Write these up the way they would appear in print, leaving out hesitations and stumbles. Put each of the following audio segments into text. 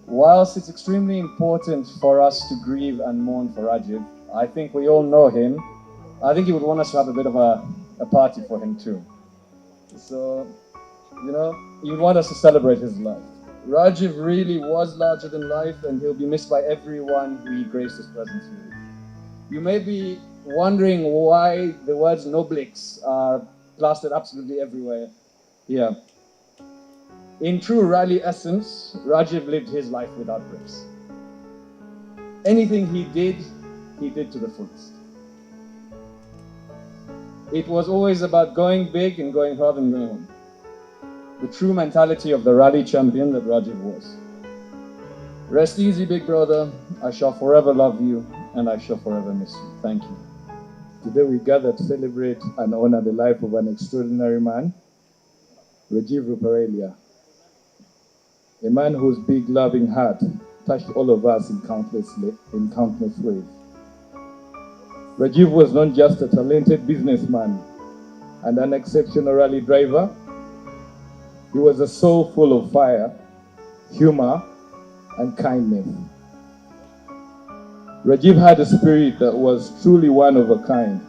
Whilst it's extremely important for us to grieve and mourn for Rajiv, I think we all know him. I think he would want us to have a bit of a party for him too. So, he would want us to celebrate his life. Rajiv really was larger than life, and he'll be missed by everyone who he graced his presence with. You may be wondering why the words Noblix are plastered absolutely everywhere here. In true rally essence, Rajiv lived his life without breaks. Anything he did to the fullest. It was always about going big and going hard and going home. The true mentality of the rally champion that Rajiv was. Rest easy, big brother. I shall forever love you, and I shall forever miss you. Thank you. Today we gather to celebrate and honor the life of an extraordinary man, Rajiv Ruparelia. A man whose big, loving heart touched all of us in countless ways. Rajiv was not just a talented businessman and an exceptional rally driver. He was a soul full of fire, humor, and kindness. Rajiv had a spirit that was truly one of a kind.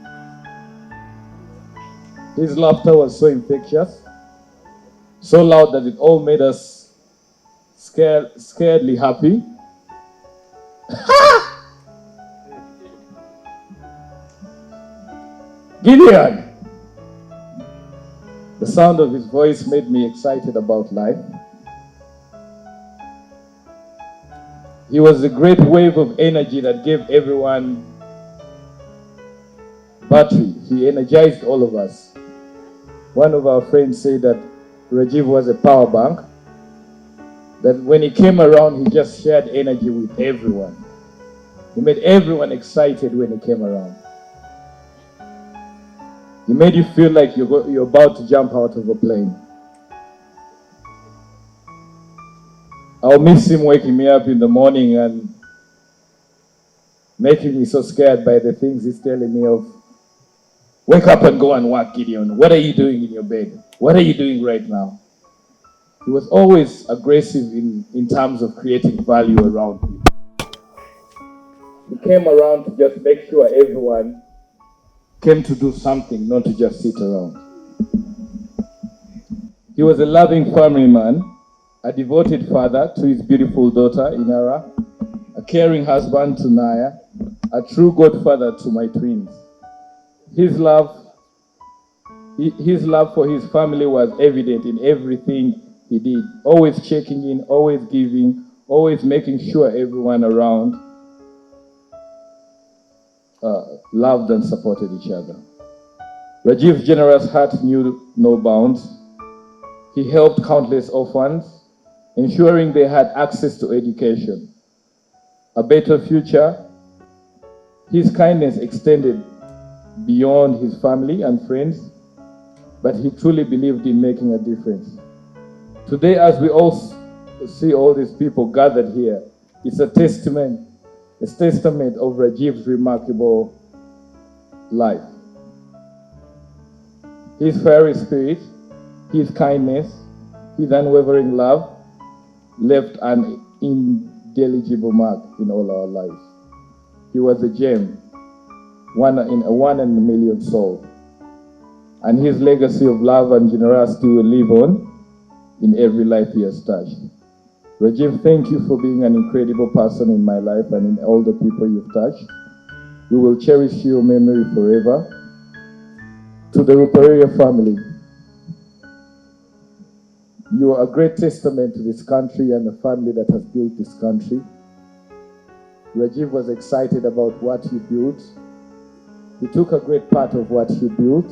His laughter was so infectious, so loud that it all made us scaredly happy. Gideon! The sound of his voice made me excited about life. He was a great wave of energy that gave everyone battery. He energized all of us. One of our friends said that Rajiv was a power bank, that when he came around, he just shared energy with everyone. He made everyone excited when he came around. He made you feel like you're about to jump out of a plane. I'll miss him waking me up in the morning and making me so scared by the things he's telling me of. Wake up and go and work, Gideon. What are you doing in your bed? What are you doing right now? He was always aggressive in terms of creating value around people. He came around to just make sure everyone came to do something, not to just sit around. He was a loving family man, a devoted father to his beautiful daughter, Inara, a caring husband to Naya, a true godfather to my twins. His love for his family was evident in everything he did, always checking in, always giving, always making sure everyone around loved and supported each other. Rajiv's generous heart knew no bounds. He helped countless orphans, ensuring they had access to education, a better future. His kindness extended beyond his family and friends, but he truly believed in making a difference. Today, as we all see all these people gathered here, it's a testament of Rajiv's remarkable life. His fiery spirit, his kindness, his unwavering love left an indelible mark in all our lives. He was a gem, one in a million soul. And his legacy of love and generosity will live on in every life he has touched. Rajiv, thank you for being an incredible person in my life and in all the people you've touched. We will cherish your memory forever. To the Ruparelia family, you are a great testament to this country and the family that has built this country. Rajiv was excited about what you built. He took a great part of what you built.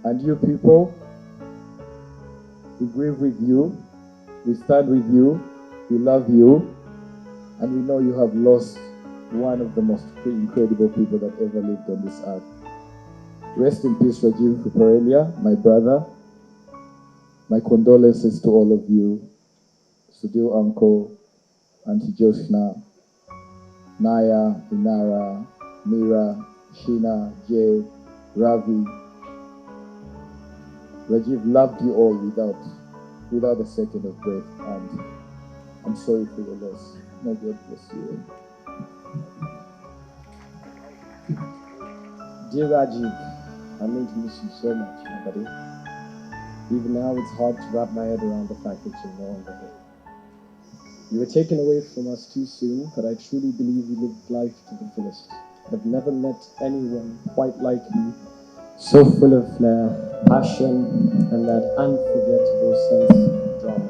And you people, we grieve with you. We stand with you, we love you, and we know you have lost one of the most incredible people that ever lived on this earth. Rest in peace, Rajiv Ruparelia, my brother. My condolences to all of you, Sudhir uncle, Auntie Joshna, Naya, Inara, Mira, Sheena, Jay, Ravi. Rajiv loved you all without a second of breath, and I'm sorry for your loss. May God bless you. Dear Rajiv, I'm going to miss you so much, my buddy. Even now, it's hard to wrap my head around the fact that you're no longer here. You were taken away from us too soon, but I truly believe you lived life to the fullest. I've never met anyone quite like you, so full of flair, passion, and that unforgettable sense of drama.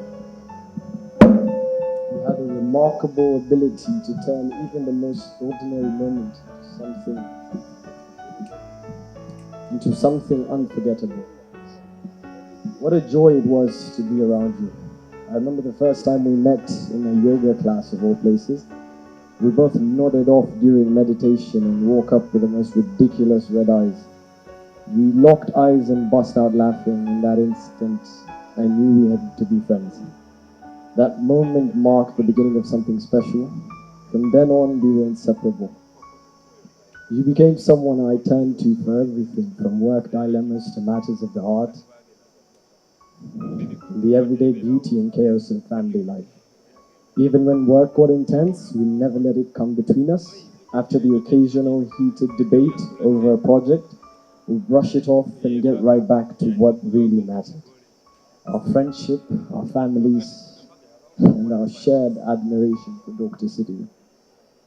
You had a remarkable ability to turn even the most ordinary moment into something unforgettable. What a joy it was to be around you. I remember the first time we met in a yoga class of all places. We both nodded off during meditation and woke up with the most ridiculous red eyes. We locked eyes and burst out laughing. In that instant, I knew we had to be friends. That moment marked the beginning of something special. From then on, we were inseparable. You became someone I turned to for everything, from work dilemmas to matters of the heart, the everyday beauty and chaos of family life. Even when work got intense, we never let it come between us. After the occasional heated debate over a project, we brush it off and get right back to what really mattered. Our friendship, our families, and our shared admiration for Dr. Sudhir.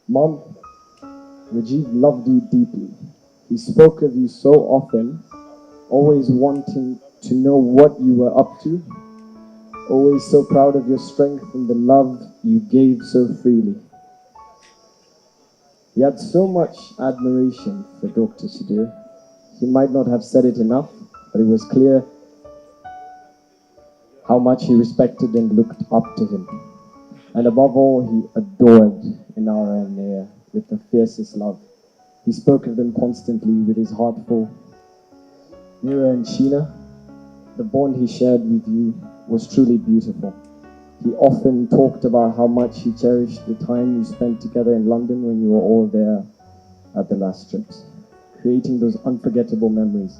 Mom, Rajiv loved you deeply. He spoke of you so often, always wanting to know what you were up to, always so proud of your strength and the love you gave so freely. He had so much admiration for Dr. Sudhir. He might not have said it enough, but it was clear how much he respected and looked up to him. And above all, he adored Inara and Naya with the fiercest love. He spoke of them constantly with his heart full. Mira and Sheena, the bond he shared with you was truly beautiful. He often talked about how much he cherished the time you spent together in London when you were all there at the last trips, creating those unforgettable memories.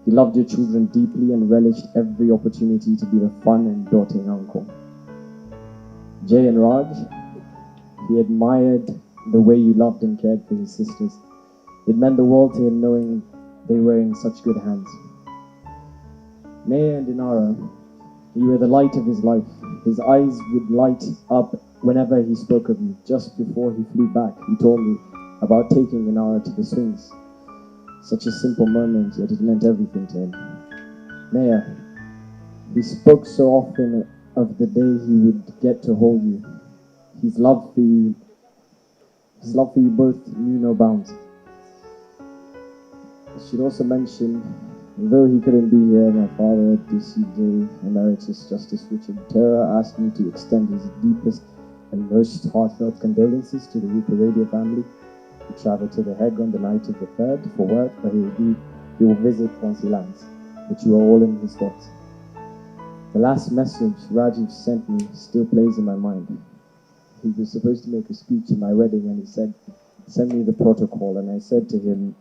He loved your children deeply and relished every opportunity to be the fun and doting uncle. Jay and Raj, he admired the way you loved and cared for his sisters. It meant the world to him knowing they were in such good hands. Naya and Inara, you were the light of his life. His eyes would light up whenever he spoke of you. Just before he flew back, he told me about taking Inara to the swings. Such a simple moment, yet it meant everything to him. Naya, he spoke so often of the day he would get to hold you. His love for you both knew no bounds. I should also mention, though he couldn't be here, my father, DCJ Emeritus Justice Richard Terra, asked me to extend his deepest and most heartfelt condolences to the Ruparelia family. He travelled to The Hague on the night of the 3rd for work, but he will visit once he lands, but you are all in his thoughts. The last message Rajiv sent me still plays in my mind. He was supposed to make a speech in my wedding and he said, send me the protocol, and I said to him,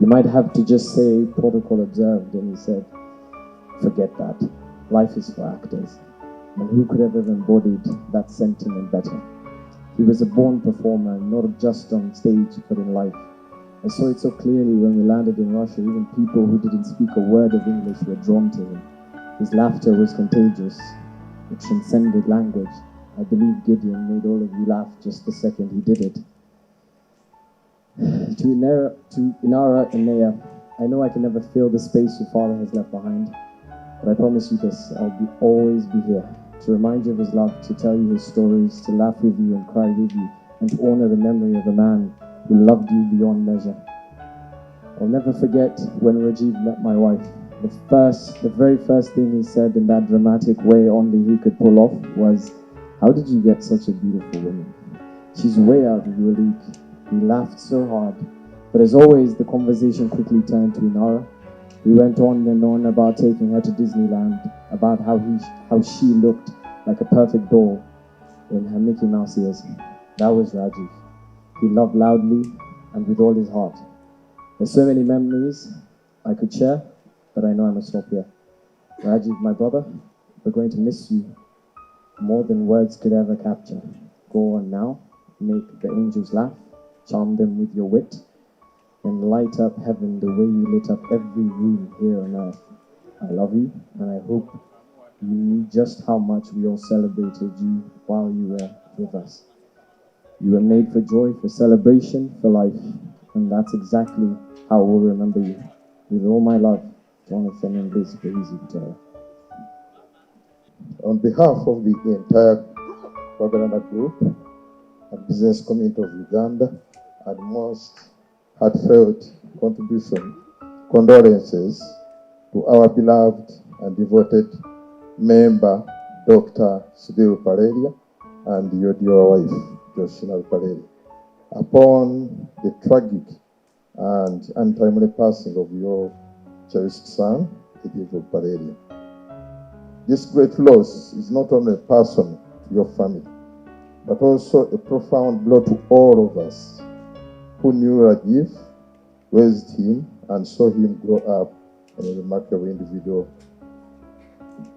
you might have to just say protocol observed, and he said, forget that. Life is for actors. And who could have ever embodied that sentiment better? He was a born performer, not just on stage, but in life. I saw it so clearly when we landed in Russia. Even people who didn't speak a word of English were drawn to him. His laughter was contagious. It transcended language. I believe Gideon made all of you laugh just the second he did it. To Inara and Naya, I know I can never fill the space your father has left behind, but I promise you this, I'll always be here to remind you of his love, to tell you his stories, to laugh with you and cry with you, and to honor the memory of a man who loved you beyond measure. I'll never forget when Rajiv met my wife. the very first thing he said in that dramatic way only he could pull off was, "How did you get such a beautiful woman? She's way out of your league." He laughed so hard, but as always, the conversation quickly turned to Inara. He went on and on about taking her to Disneyland, about how she looked like a perfect doll in her Mickey Mouse ears. That was Rajiv. He loved loudly and with all his heart. There's so many memories I could share, but I know I must stop here. Rajiv, my brother, we're going to miss you more than words could ever capture. Go on now, make the angels laugh, charm them with your wit, and light up heaven the way you lit up every room here on earth. I love you, and I hope you knew just how much we all celebrated you while you were with us. You were made for joy, for celebration, for life, and that's exactly how we'll remember you. With all my love, Jonathan and Liz Butera. On behalf of the entire Waganda Group and business community of Uganda, and most heartfelt condolences to our beloved and devoted member, Dr. Sudhir Ruparelia, and your dear wife, Joshina Ruparelia, upon the tragic and untimely passing of your cherished son, Rajiv Ruparelia. This great loss is not only a person to your family, but also a profound blow to all of us who knew Rajiv, raised him, and saw him grow up in a remarkable individual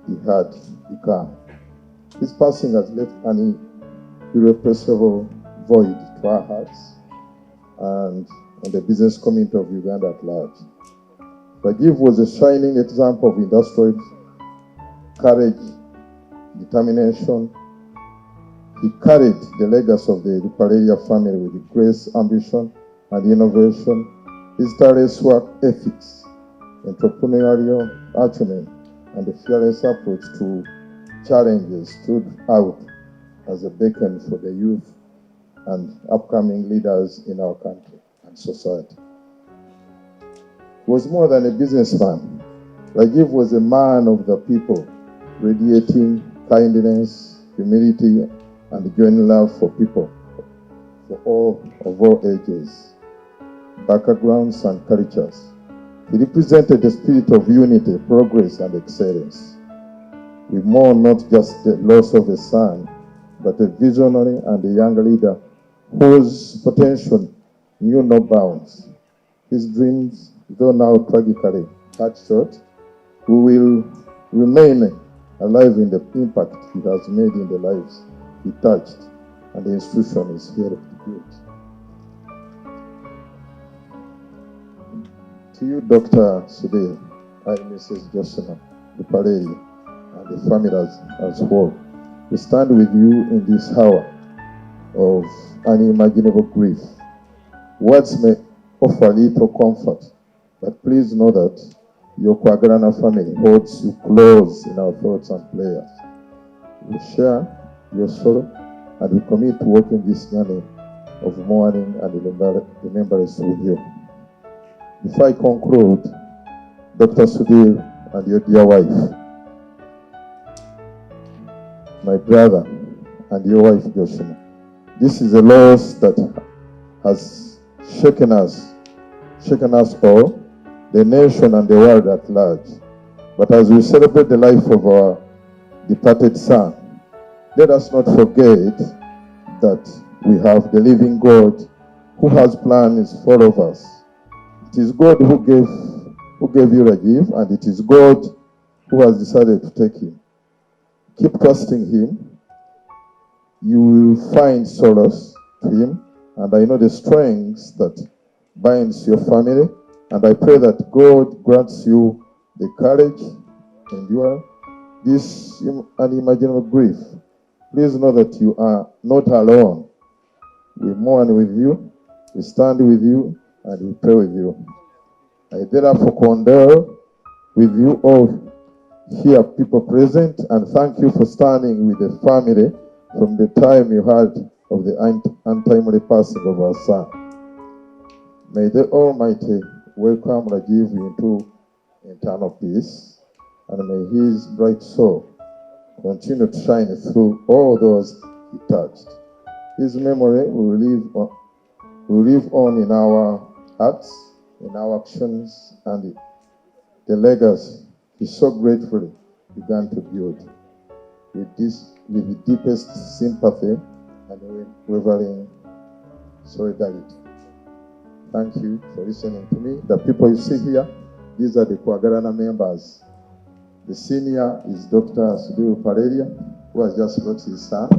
he had become. His passing has left an irrepressible void to our hearts and the business community of Uganda at large. Rajiv was a shining example of industrial courage, determination. He carried the legacy of the Ruparelia family with grace, ambition, and innovation. His tireless work ethics, entrepreneurial acumen, and a fearless approach to challenges stood out as a beacon for the youth and upcoming leaders in our country and society. He was more than a businessman. Rajiv was a man of the people, radiating kindness, humility, and genuine love for people, for all of all ages, backgrounds, and cultures. He represented the spirit of unity, progress, and excellence. We mourn not just the loss of a son, but a visionary and a young leader whose potential knew no bounds. His dreams, though now tragically cut short, will remain alive in the impact he has made in the lives he touched and the institution is here to build. To you, Dr. Sudhir, and Mrs. Joshina Ruparelia, and the family as whole, we stand with you in this hour of unimaginable grief. Words may offer little comfort, but please know that your Kwagarana family holds you close in our thoughts and prayers. We share your sorrow and we commit to walking this journey of mourning and remembrance with you. Before I conclude, Dr. Sudhir and your dear wife, my brother and your wife Joshina, this is a loss that has shaken us all, the nation and the world at large. But as we celebrate the life of our departed son, let us not forget that we have the living God who has plans for all of us. It is God who gave you Rajiv, and it is God who has decided to take him. Keep trusting him. You will find solace to him, and I know the strength that binds your family, and I pray that God grants you the courage to endure this unimaginable grief. Please know that you are not alone. We mourn with you, we stand with you, and we pray with you. I therefore condole with you all here, people present, and thank you for standing with the family from the time you heard of the untimely passing of our son. May the Almighty welcome Rajiv into eternal peace, and may his bright soul continue to shine through all those he touched. His memory will live on in our hearts, in our actions, and the legacy he so gratefully began to build. With the deepest sympathy and unwavering solidarity. Thank you for listening to me. The people you see here, these are the Kwagarana members. The senior is Dr. Sudhir Ruparelia, who has just got his son.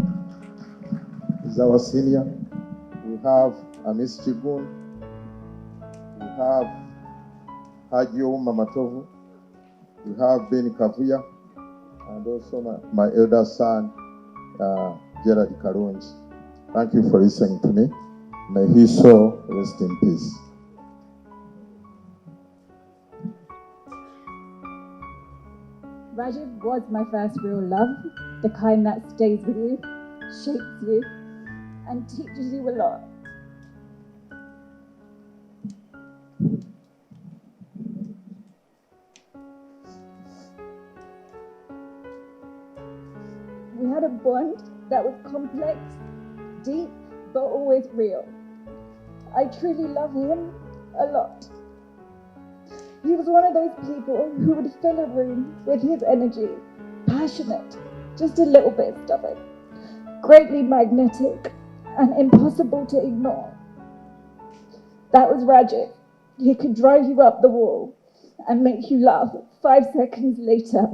He's our senior. We have Amis Chigun. We have Haji Mamatovu. We have Ben Kavuya. And also my elder son, Gerard Karunji. Thank you for listening to me. May his soul rest in peace. Rajiv was my first real love, the kind that stays with you, shapes you, and teaches you a lot. We had a bond that was complex, deep, but always real. I truly love him a lot. He was one of those people who would fill a room with his energy, passionate, just a little bit stubborn, greatly magnetic, and impossible to ignore. That was Rajiv. He could drive you up the wall and make you laugh 5 seconds later.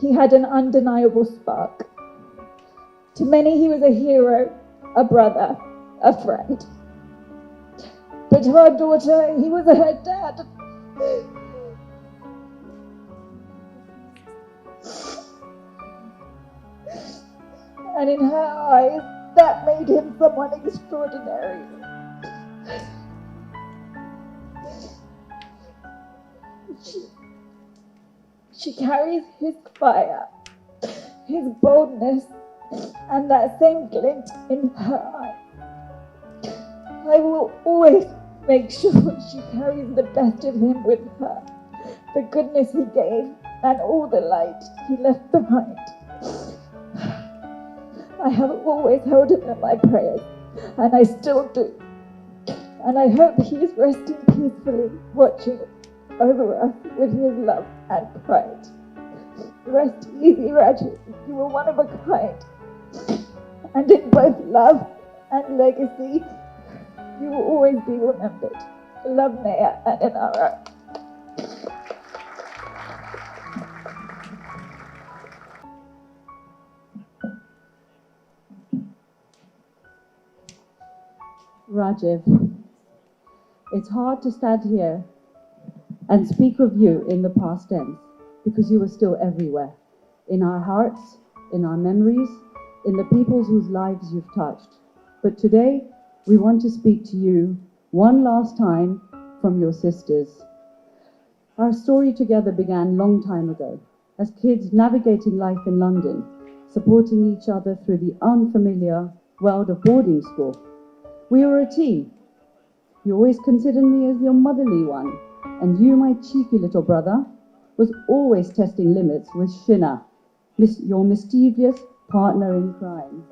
He had an undeniable spark. To many, he was a hero, a brother, a friend. But to our daughter, he was her dad. And in her eyes, that made him someone extraordinary. She carries his fire, his boldness, and that same glint in her eye. I will always make sure she carries the best of him with her, the goodness he gave and all the light he left behind. I have always held him in my prayers, and I still do. And I hope he is resting peacefully, watching over us with his love and pride. Rest easy, Rajiv. You were one of a kind. And in both love and legacy, you will always be remembered. Love, Naya and Inara. Rajiv, it's hard to stand here and speak of you in the past tense because you were still everywhere, in our hearts, in our memories, in the peoples whose lives you've touched. But today, we want to speak to you one last time from your sisters. Our story together began long time ago, as kids navigating life in London, supporting each other through the unfamiliar world of boarding school. We were a team. You always considered me as your motherly one, and you, my cheeky little brother, was always testing limits with Shinna, your mischievous partner in crime.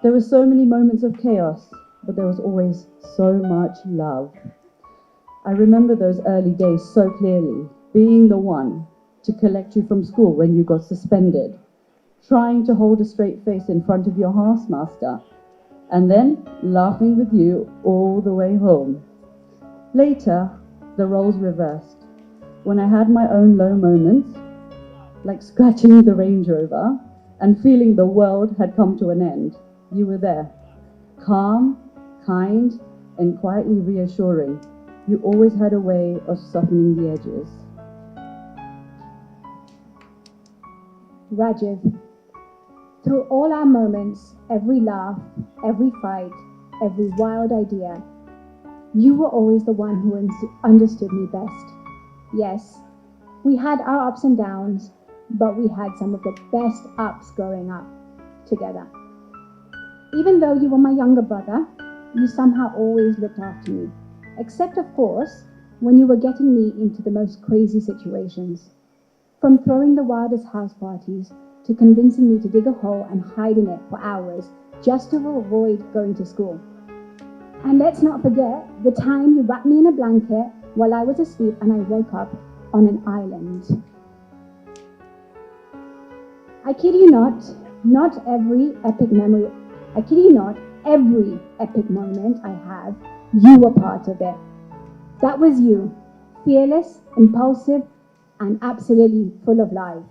There were so many moments of chaos, but there was always so much love. I remember those early days so clearly, being the one to collect you from school when you got suspended, trying to hold a straight face in front of your housemaster, and then laughing with you all the way home. Later, the roles reversed. When I had my own low moments, like scratching the Range Rover and feeling the world had come to an end, you were there, calm, kind, and quietly reassuring. You always had a way of softening the edges. Rajiv, through all our moments, every laugh, every fight, every wild idea, you were always the one who understood me best. Yes, we had our ups and downs, but we had some of the best ups growing up together. Even though you were my younger brother, you somehow always looked after me. Except, of course, when you were getting me into the most crazy situations. From throwing the wildest house parties to convincing me to dig a hole and hide in it for hours just to avoid going to school. And let's not forget the time you wrapped me in a blanket while I was asleep and I woke up on an island. I kid you not every epic memory, I kid you not, every epic moment I have, you were part of it. That was you, fearless, impulsive, and absolutely full of life.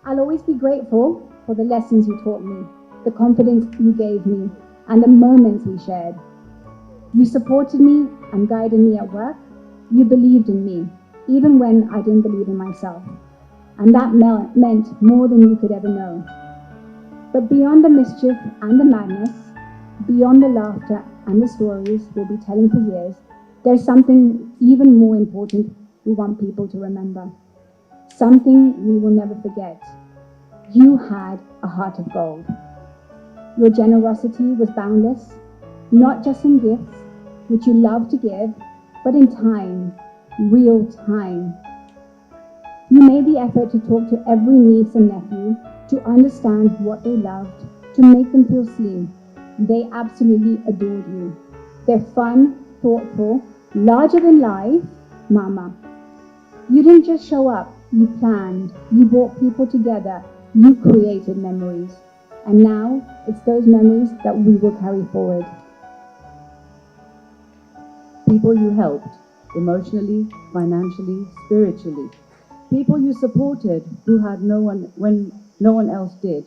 I'll always be grateful for the lessons you taught me, the confidence you gave me, and the moments we shared. You supported me and guided me at work. You believed in me, even when I didn't believe in myself. And that meant more than you could ever know. But beyond the mischief and the madness, beyond the laughter and the stories we'll be telling for years, there's something even more important we want people to remember. Something we will never forget. You had a heart of gold. Your generosity was boundless, not just in gifts, which you love to give, but in time, real time. You made the effort to talk to every niece and nephew, to understand what they loved, to make them feel seen. They absolutely adored you. They're fun, thoughtful, larger than life, mama. You didn't just show up, you planned, you brought people together, you created memories. And now it's those memories that we will carry forward. People you helped, emotionally, financially, spiritually. People you supported who had no one when no one else did.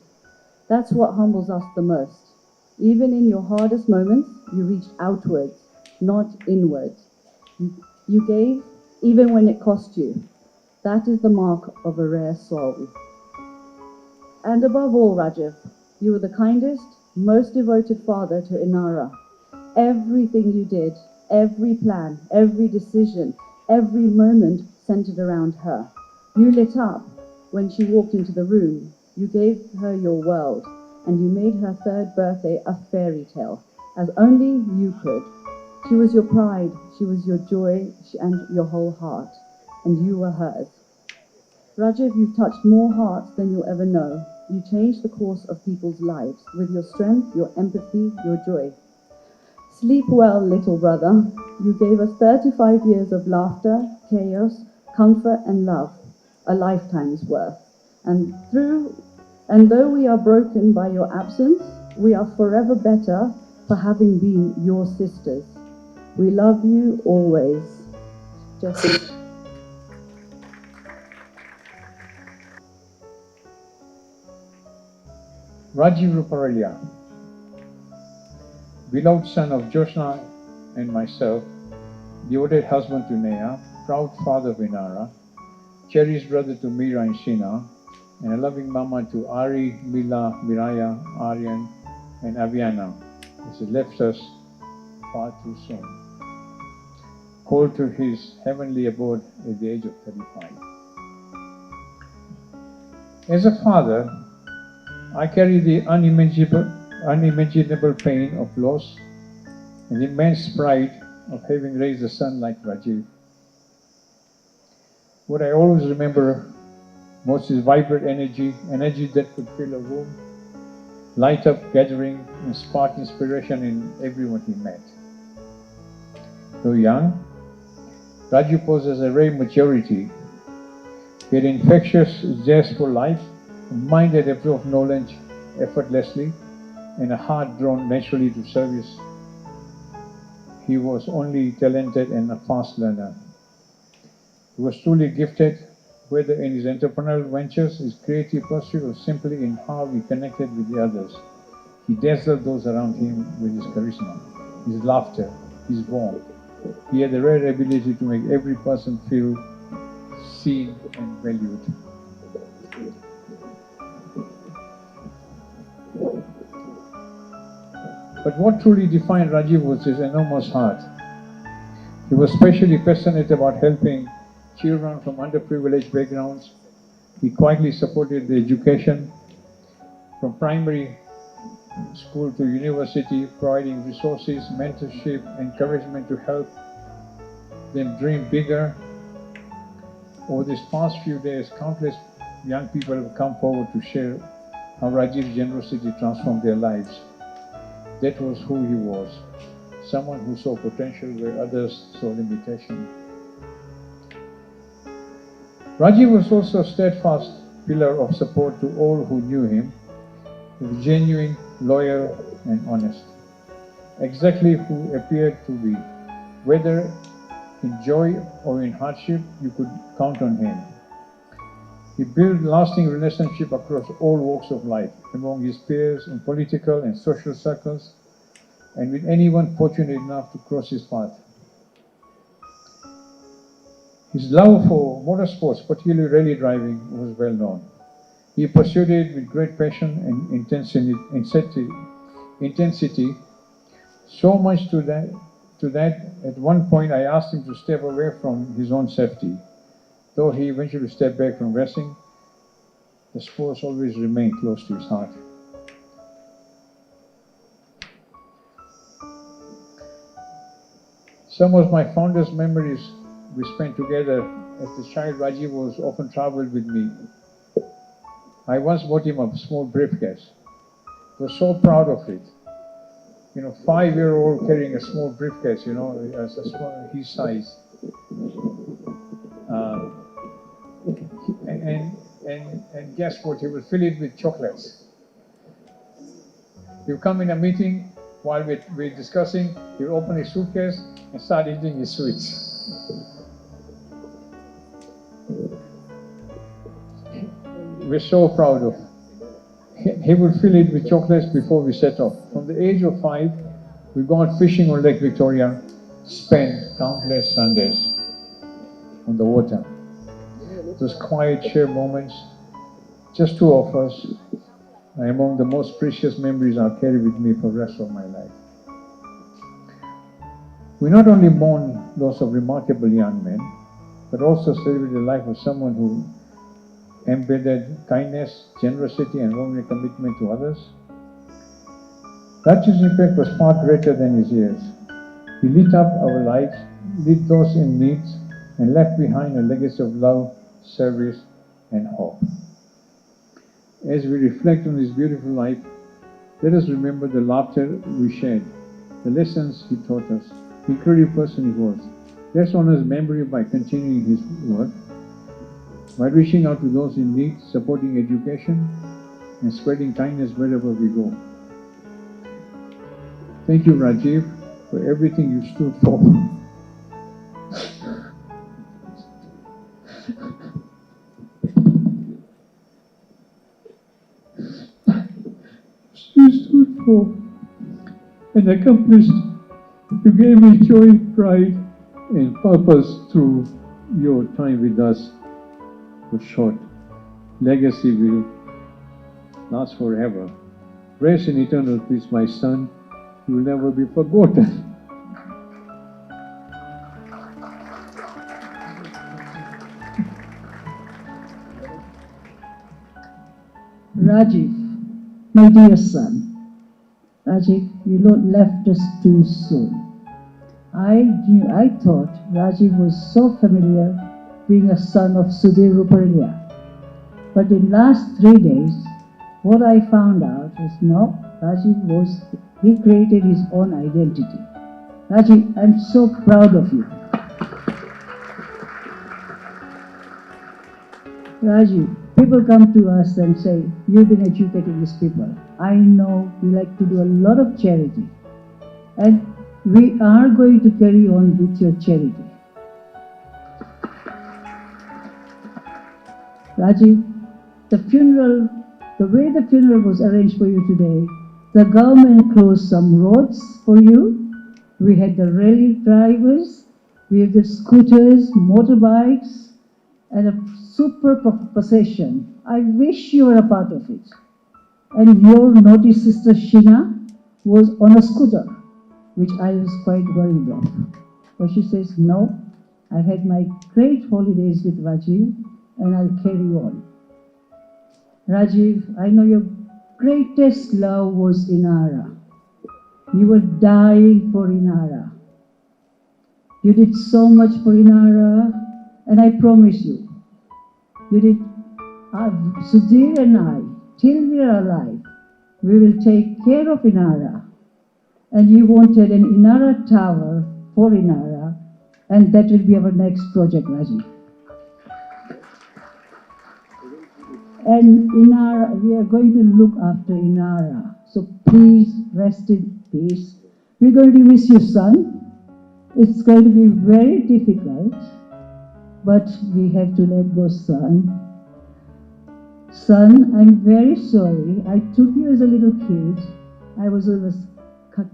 That's what humbles us the most. Even in your hardest moments, you reached outwards, not inwards. You gave even when it cost you. That is the mark of a rare soul. And above all, Rajiv, you were the kindest, most devoted father to Inara. Everything you did, every plan, every decision, every moment centered around her. You lit up when she walked into the room. You gave her your world, and you made her third birthday a fairy tale, as only you could. She was your pride, she was your joy, and your whole heart, and you were hers. Rajiv, you've touched more hearts than you'll ever know. You changed the course of people's lives with your strength, your empathy, your joy. Sleep well, little brother. You gave us 35 years of laughter, chaos, comfort, and love, a lifetime's worth. And though we are broken by your absence, we are forever better for having been your sisters. We love you always. Just Rajiv Ruparelia, beloved son of Joshna and myself, devoted husband to Nea, proud father of Inara, cherished brother to Mira and Sheena, and a loving mama to Ari, Mila, Miraya, Aryan, and Aviana, as he left us far too soon, called to his heavenly abode at the age of 35. As a father, I carry the unimaginable pain of loss and immense pride of having raised a son like Rajiv. What I always remember most is vibrant energy that could fill a room, light up gathering, and spark inspiration in everyone he met. Though young, Rajiv possesses a rare maturity, yet infectious zest for life, a mind that absorbs knowledge effortlessly, and a heart drawn naturally to service. He was only talented and a fast learner. He was truly gifted, whether in his entrepreneurial ventures, his creative pursuit, or simply in how he connected with the others. He dazzled those around him with his charisma, his laughter, his warmth. He had the rare ability to make every person feel seen and valued. But what truly defined Rajiv was his enormous heart. He was especially passionate about helping children from underprivileged backgrounds. He quietly supported the education from primary school to university, providing resources, mentorship, encouragement to help them dream bigger. Over these past few days, countless young people have come forward to share how Rajiv's generosity transformed their lives. That was who he was, someone who saw potential where others saw limitation. Rajiv was also a steadfast pillar of support to all who knew him. He was genuine, loyal, and honest. Exactly who appeared to be. Whether in joy or in hardship, you could count on him. He built lasting relationships across all walks of life, among his peers in political and social circles, and with anyone fortunate enough to cross his path. His love for motorsports, particularly rally driving, was well known. He pursued it with great passion and intensity, so much to that at one point I asked him to step away from his own safety. Though he eventually stepped back from racing, the sports always remained close to his heart. Some of my fondest memories we spent together. As a child, Rajiv was often traveled with me. I once bought him a small briefcase. I was so proud of it. 5-year-old carrying a small briefcase, as a small, his size. And guess what? He will fill it with chocolates. He'll come in a meeting while we're discussing. He'll open his suitcase and start eating his sweets. We're so proud of him. He would fill it with chocolates before we set off. From the age of 5, we go out fishing on Lake Victoria, spend countless Sundays on the water. Those quiet, shared moments, just two of us, are among the most precious memories I'll carry with me for the rest of my life. We not only mourn loss of remarkable young men, but also celebrate the life of someone who embedded kindness, generosity, and warm commitment to others. Rajiv's impact was far greater than his years. He lit up our lives, lit those in need, and left behind a legacy of love, service, and hope. As we reflect on his beautiful life, let us remember the laughter we shared, the lessons he taught us, the incredible person he was. Let's honor his memory by continuing his work, by reaching out to those in need, supporting education, and spreading kindness wherever we go. Thank you, Rajiv, for everything you stood for. You stood for and accomplished. You gave me joy, pride, and purpose through your time with us. For short, legacy will last forever. Rest in eternal peace, my son. You will never be forgotten. Rajiv, my dear son, Rajiv, you left us too soon. I thought Rajiv was so familiar being a son of Sudhir Ruparelia. But in last 3 days, what I found out is no, he created his own identity. Rajiv, I'm so proud of you. Rajiv, people come to us and say, you've been educating these people. I know you like to do a lot of charity. And we are going to carry on with your charity. Rajiv, the way the funeral was arranged for you today, the government closed some roads for you. We had the rally drivers, we have the scooters, motorbikes, and a super procession. I wish you were a part of it. And your naughty sister Sheena was on a scooter, which I was quite worried of. But she says, no, I had my great holidays with Rajiv, and I'll carry on. Rajiv, I know you're greatest love was Inara. You were dying for Inara. You did so much for Inara, and I promise you, you did. Sudhir and I, till we are alive, we will take care of Inara. And you wanted an Inara tower for Inara, and that will be our next project, Rajiv. And Inara, we are going to look after Inara. So please rest in peace. We're going to miss you, son. It's going to be very difficult, but we have to let go, son. Son, I'm very sorry. I took you as a little kid. I was always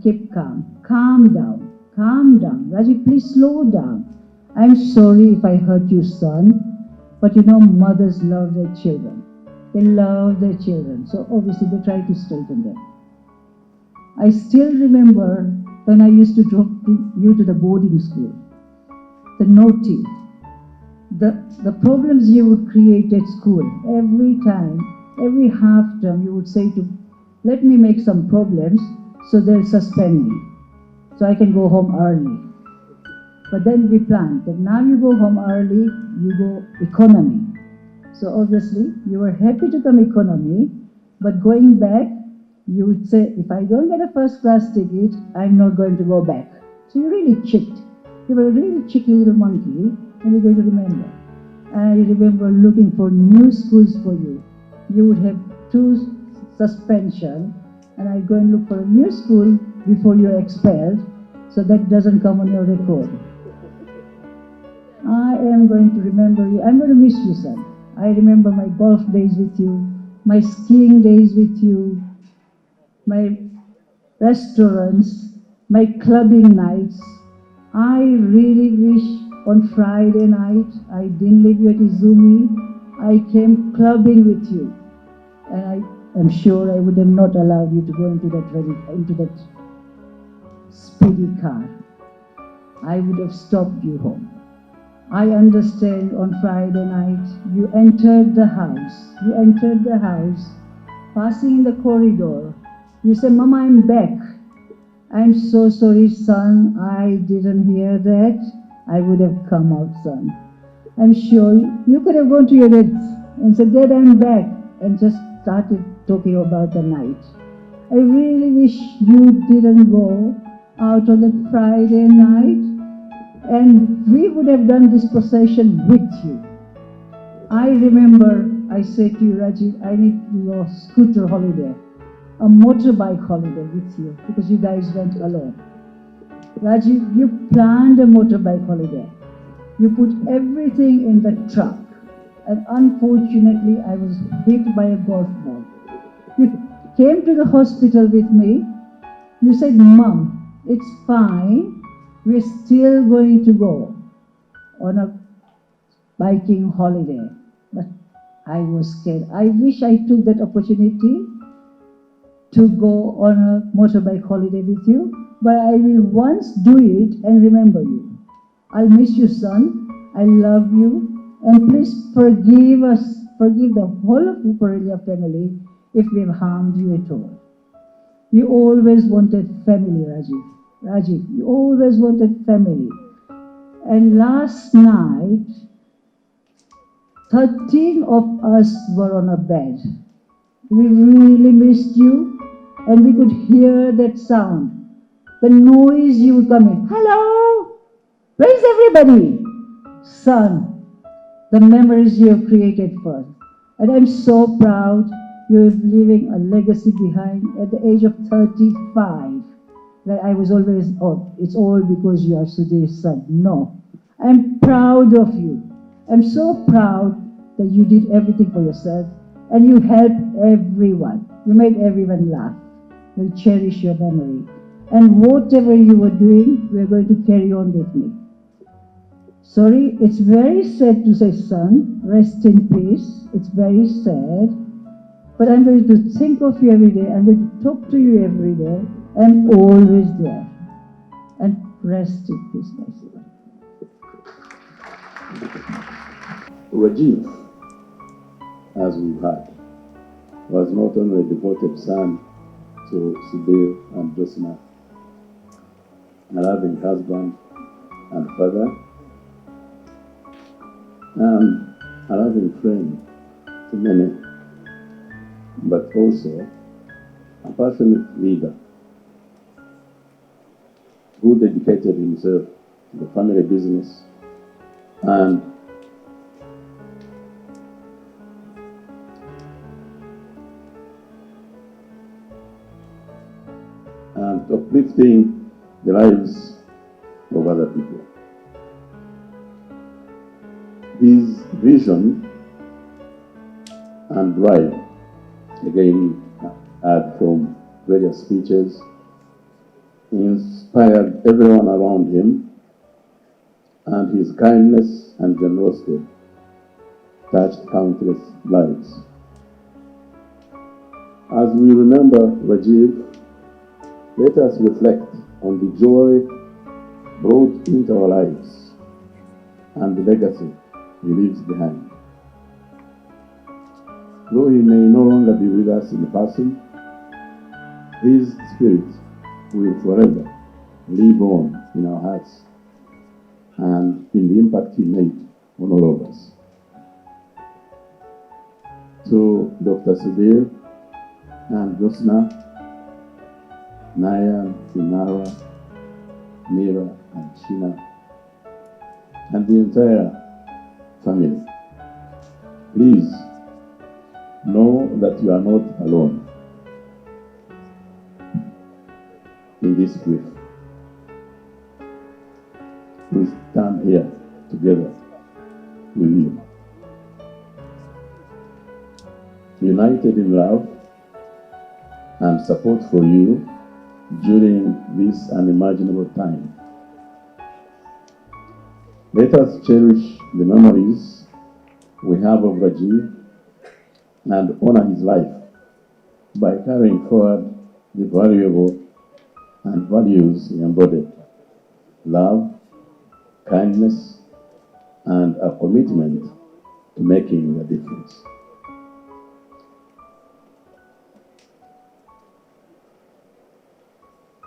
keep calm. Calm down. Calm down. Rajiv, please slow down. I'm sorry if I hurt you, son. But you know, mothers love their children. They love their children. So obviously they try to straighten them. I still remember when I used to drop you to the boarding school. The naughty. The problems you would create at school. Every time, every half term, you would say to, let me make some problems so they'll suspend me. So I can go home early. But then we planned that now you go home early, you go economy. So obviously, you were happy to come economy, but going back, you would say, if I don't get a first class ticket, I'm not going to go back. So you really checked. You were a really cheeky little monkey, and you're going to remember. I remember looking for new schools for you. You would have 2 suspension, and I go and look for a new school before you're expelled, so that doesn't come on your record. I am going to remember you. I'm going to miss you, son. I remember my golf days with you, my skiing days with you, my restaurants, my clubbing nights. I really wish on Friday night I didn't leave you at Izumi. I came clubbing with you, and I am sure I would have not allowed you to go into that speedy car. I would have stopped you home. I understand on Friday night you entered the house. You entered the house, passing in the corridor. You said, Mama, I'm back. I'm so sorry, son. I didn't hear that. I would have come out, son. I'm sure you could have gone to your dad and said, Dad, I'm back, and just started talking about the night. I really wish you didn't go out on that Friday night, and we would have done this procession with you. I remember I said to you, Rajiv, I need to go scooter holiday, a motorbike holiday with you, because you guys went alone. Rajiv, you planned a motorbike holiday. You put everything in the truck, and unfortunately I was hit by a golf ball. You came to the hospital with me. You said, Mom, it's fine. We're still going to go on a biking holiday. But I was scared. I wish I took that opportunity to go on a motorbike holiday with you, but I will once do it and remember you. I'll miss you, son. I love you. And please forgive us, forgive the whole of Ruparelia family if we've harmed you at all. You always wanted family, Rajiv. Rajiv, you always wanted family. And last night, 13 of us were on a bed. We really missed you, and we could hear that sound. The noise you would come in. Hello? Where's everybody? Son, the memories you have created for us. And I'm so proud you're leaving a legacy behind at the age of 35. That I was always, oh, it's all because you are Sudhir's son. No. I'm proud of you. I'm so proud that you did everything for yourself and you helped everyone. You made everyone laugh. We'll cherish your memory. And whatever you were doing, we're going to carry on with me. Sorry, it's very sad to say, son, rest in peace. It's very sad. But I'm going to think of you every day. I'm going to talk to you every day. I'm always there. And rest in peace, my son. Rajiv, as we've had, was not only a devoted son to Sudhir and Josna, a loving husband and father, and a loving friend to many, but also a passionate leader who dedicated himself to the family business and uplifting the lives of other people. His vision and drive, again, heard from various speeches, inspired everyone around him, and his kindness and generosity touched countless lives. As we remember Rajiv, let us reflect on the joy brought into our lives and the legacy he leaves behind. Though he may no longer be with us in person, his spirit will forever live on in our hearts and in the impact he made on all of us. To Dr. Sudhir and Josna, Naya, Inara, Mira, and Sheena, and the entire family, please know that you are not alone in this grief. We stand here together with you, united in love and support for you during this unimaginable time. Let us cherish the memories we have of Rajiv and honor his life by carrying forward the valuable and values he embodied: love, kindness, and a commitment to making a difference.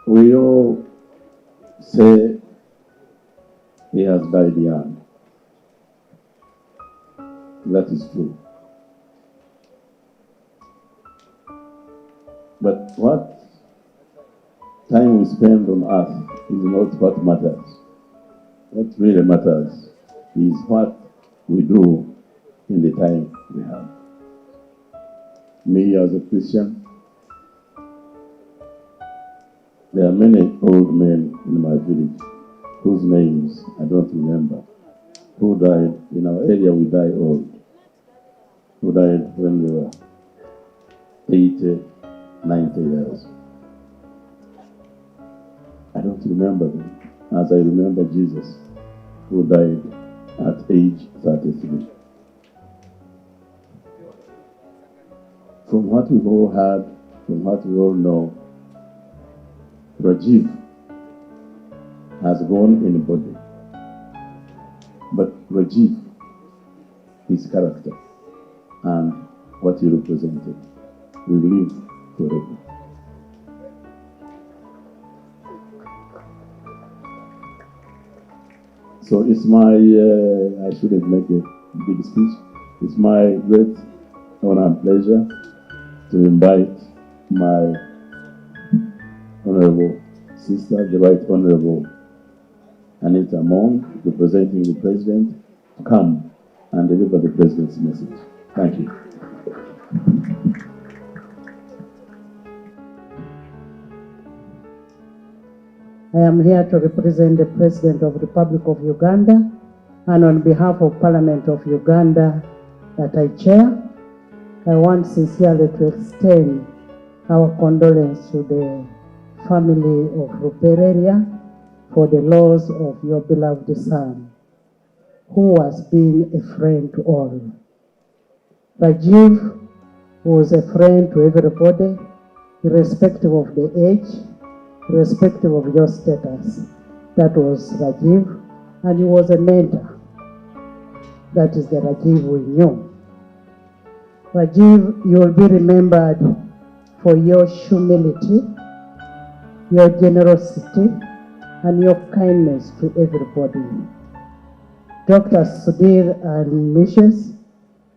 We all say he has died young. That is true. But what time we spend on earth is not what matters. What really matters is what we do in the time we have. Me as a Christian, there are many old men in my village whose names I don't remember, who died. In our area, we die old, who died when they were 80, 90 years. I don't remember them as I remember Jesus, who died at age 33. From what we've all heard, from what we all know, Rajiv has gone in body, but Rajiv, his character and what he represented, will live forever. So it's my, I shouldn't make a big speech, it's my great honor and pleasure to invite my Honorable Sister, the Right Honorable Anita Mong, representing the President, to come and deliver the President's message. Thank you. I am here to represent the President of the Republic of Uganda, and on behalf of Parliament of Uganda that I chair, I want sincerely to extend our condolence to the family of Ruparelia for the loss of your beloved son, who has been a friend to all. Rajiv was a friend to everybody, irrespective of the age, irrespective of your status. That was Rajiv, and he was a mentor. That is the Rajiv we knew. Rajiv, you will be remembered for your humility, your generosity, and your kindness to everybody. Dr. Sudhir and Mrs.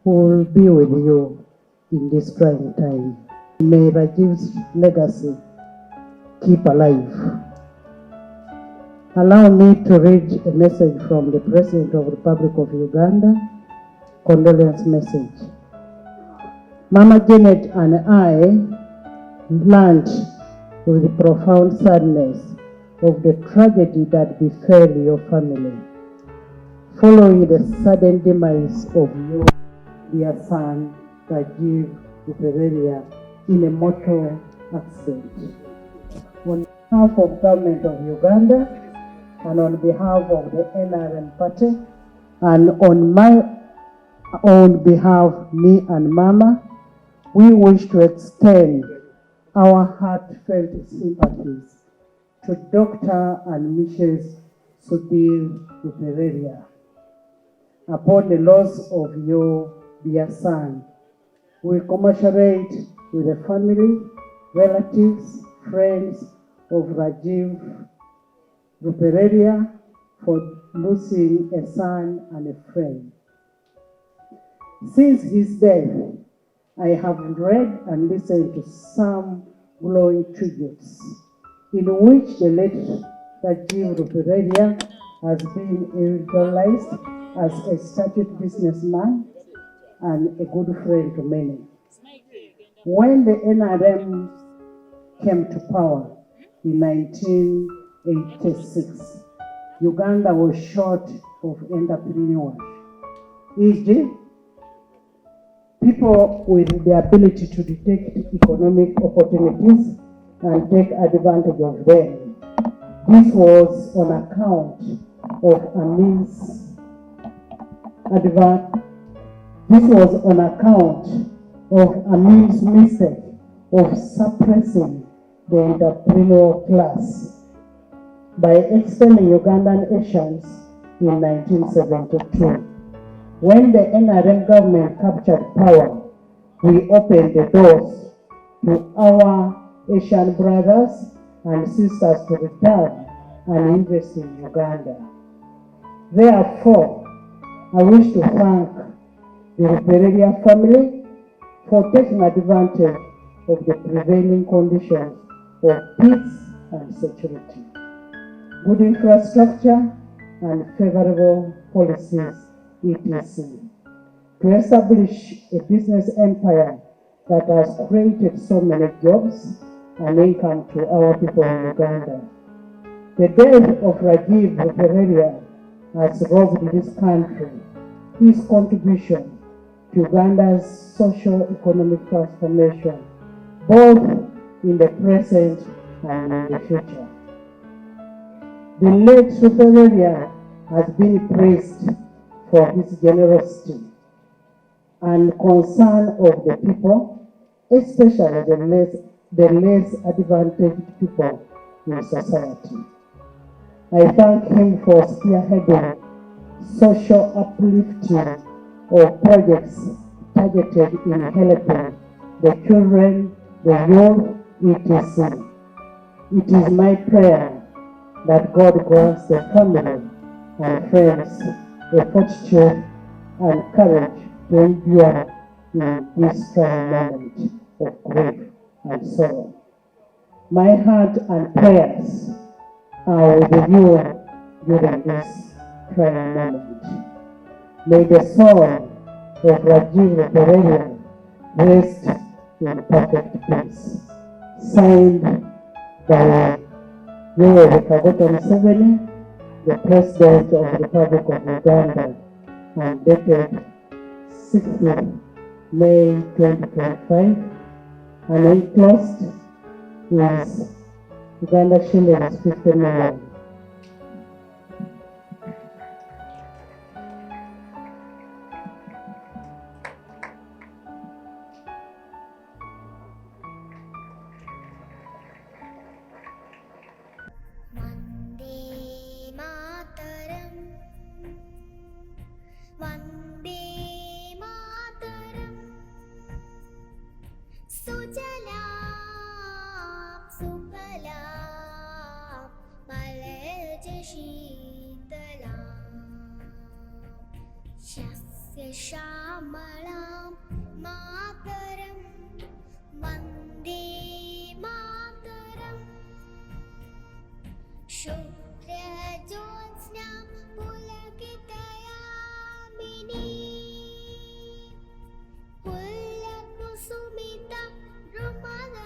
will be with you in this trying time. May Rajiv's legacy keep alive. Allow me to read a message from the President of the Republic of Uganda, condolence message. Mama Janet and I learned with profound sadness of the tragedy that befell your family following the sudden demise of your dear son, Rajiv Ruparelia, in a motor accident. On behalf of government of Uganda and on behalf of the NRM party and on my own behalf, me and Mama, we wish to extend our heartfelt sympathies to Dr. and Mrs. Sudhir Ruparelia upon the loss of your dear son. We commiserate with the family, relatives, friends of Rajiv Ruparelia for losing a son and a friend. Since his death, I have read and listened to some glowing tributes in which the late Rajiv Ruparelia has been immortalized as a statute businessman and a good friend to many. When the NRM came to power in 1986, Uganda was short of entrepreneurs, e.g., people with the ability to detect economic opportunities and take advantage of them. This was on account of Amin's mistake of suppressing the entrepreneurial class by expelling Ugandan Asians in 1972. When the NRM government captured power, we opened the doors to our Asian brothers and sisters to return and invest in Uganda. Therefore, I wish to thank the Ruparelia family for taking advantage of the prevailing conditions of peace and security, good infrastructure, and favorable policies, etc., to establish a business empire that has created so many jobs and income to our people in Uganda. The death of Rajiv Ruparelia has robbed this country his contribution to Uganda's socio-economic transformation, both in the present and in the future. The late Ruparelia has been praised for his generosity and concern of the people, especially the less advantaged people in society. I thank him for spearheading social uplifting of projects targeted in helping the children, the youth, etc. It is my prayer that God grants the family and friends the fortitude and courage to endure in this trying moment of grief and sorrow. My heart and prayers are with you during this trying moment. May the soul of Rajiv Ruparelia rest in perfect peace. Signed by Yoweri Kaguta Museveni, the President of the Republic of Uganda, and dated 16th May 2025, and enclosed is Uganda shillings 50 million. सस्यश्यामलां मातरं Vande Mataram शुभ्रज्योत्स्नां पुलकितयामिनी पुल्लकुसुमितं द्रुमदलशोभिनी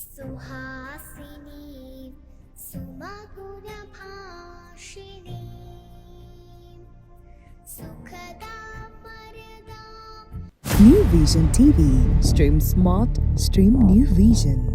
Suhasini सुमधुरभाषिणी सुखदां वरदां New Vision TV. Stream smart, stream New Vision.